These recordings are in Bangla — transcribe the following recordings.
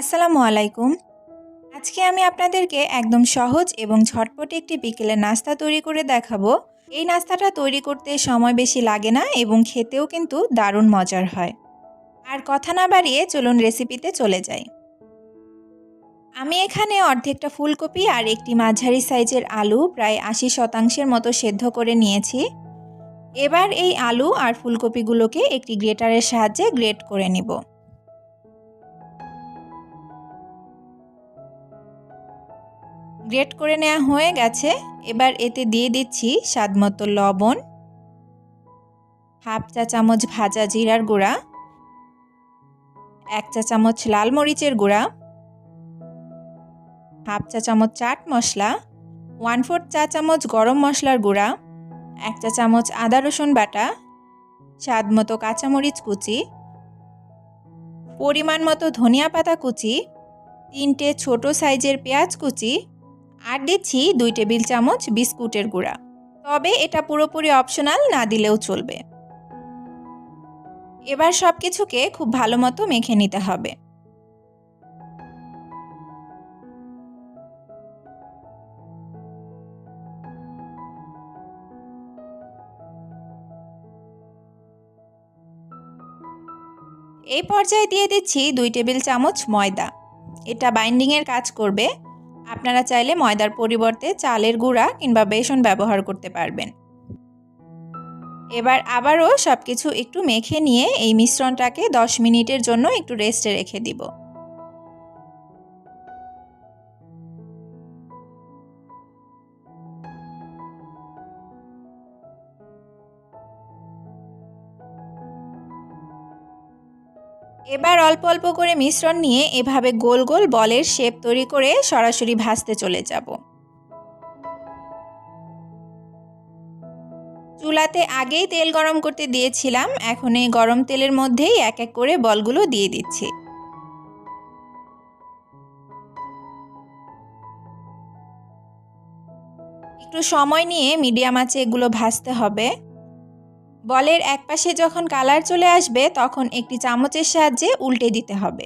আসসালামু আলাইকুম। আজকে আমি আপনাদেরকে একদম সহজ এবং ঝটপটে একটি বিকেলের নাস্তা তৈরি করে দেখাবো। এই নাস্তাটা তৈরি করতে সময় বেশি লাগে না এবং খেতেও কিন্তু দারুণ মজার হয়। আর কথা না বাড়িয়ে চলুন রেসিপিতে চলে যাই। আমি এখানে অর্ধেকটা ফুলকপি আর একটি মাঝারি সাইজের আলু প্রায় ৮০% মতো সেদ্ধ করে নিয়েছি। এবার এই আলু আর ফুলকপিগুলোকে একটি গ্রেটারের সাহায্যে গ্রেট করে নিব। গ্রেট করে নেওয়া হয়ে গেছে। এবার এতে দিয়ে দিচ্ছি স্বাদমতো লবণ, হাফ চা চামচ ভাজা জিরার গুঁড়া, ১ চা চামচ লাল মরিচের গুঁড়া, হাফ চা চামচ চাট মশলা, 1/4 চা চামচ গরম মশলার গুঁড়া, ১ চা চামচ আদা রসুন বাটা, স্বাদমতো কাঁচামরিচ কুচি, পরিমাণ মতো ধনিয়া পাতা কুচি, 3টে ছোট সাইজের পেঁয়াজ কুচি, আর দিচ্ছি 2 টেবিল চামচ বিস্কুটের গুঁড়া। তবে এটা পুরোপুরি অপশনাল, না দিলেও চলবে। এবার সব কিছুকে খুব ভালো মতো মেখে নিতে হবে। এই পর্যায়ে দিয়ে দিচ্ছি 2 টেবিল চামচ ময়দা। এটা বাইন্ডিংয়ের কাজ করবে। আপনারা চাইলে ময়দার পরিবর্তে চালের গুঁড়া কিংবা বেসন ব্যবহার করতে পারবেন। এবার আবারও সব কিছু একটু মেখে নিয়ে এই মিশ্রণটাকে 10 মিনিটের জন্য একটু রেস্টে রেখে দিব। এবার অল্প অল্প করে মিশ্রণ নিয়ে এভাবে গোল গোল বলের শেপ তৈরি করে সরাসরি ভাজতে চলে যাব। চুলাতে আগেই তেল গরম করতে দিয়েছিলাম। এখন এই গরম তেলের মধ্যেই এক এক করে বলগুলো দিয়ে দিচ্ছি। একটু সময় নিয়ে মিডিয়াম আঁচে এগুলো ভাজতে হবে। বলের এক পাশে যখন কালার চলে আসবে তখন একটি চামচের সাহায্যে উল্টে দিতে হবে।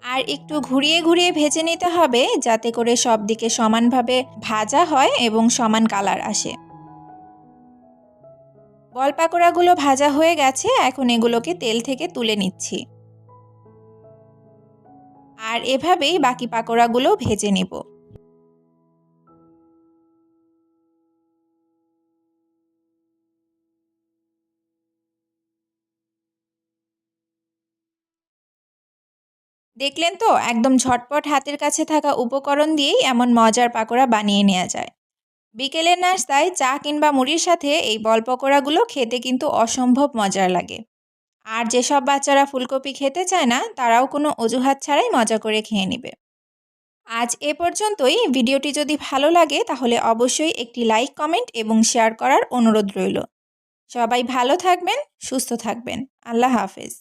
আর একটু ঘুরিয়ে ঘুরিয়ে ভেজে নিতে হবে যাতে করে সব দিকে সমানভাবে ভাজা হয় এবং সমান কালার আসে। বল পাকোড়াগুলো ভাজা হয়ে গেছে। এখন এগুলোকে তেল থেকে তুলে নিচ্ছি। আর এভাবেই বাকি পাকোড়াগুলো ভেজে নেব। দেখলেন তো, একদম ঝটপট হাতের কাছে থাকা উপকরণ দিয়েই এমন মজার পাকোড়া বানিয়ে নেওয়া যায়। বিকেলের নাস্তায় চা কিংবা মুড়ির সাথে এই বল পকোড়াগুলো খেতে কিন্তু অসম্ভব মজার লাগে। আর যেসব বাচ্চারা ফুলকপি খেতে চায় না তারাও কোনো অজুহাত ছাড়াই মজা করে খেয়ে নেবে। আজ এ পর্যন্তই। ভিডিওটি যদি ভালো লাগে তাহলে অবশ্যই একটি লাইক, কমেন্ট এবং শেয়ার করার অনুরোধ রইল। সবাই ভালো থাকবেন, সুস্থ থাকবেন। আল্লাহ হাফেজ।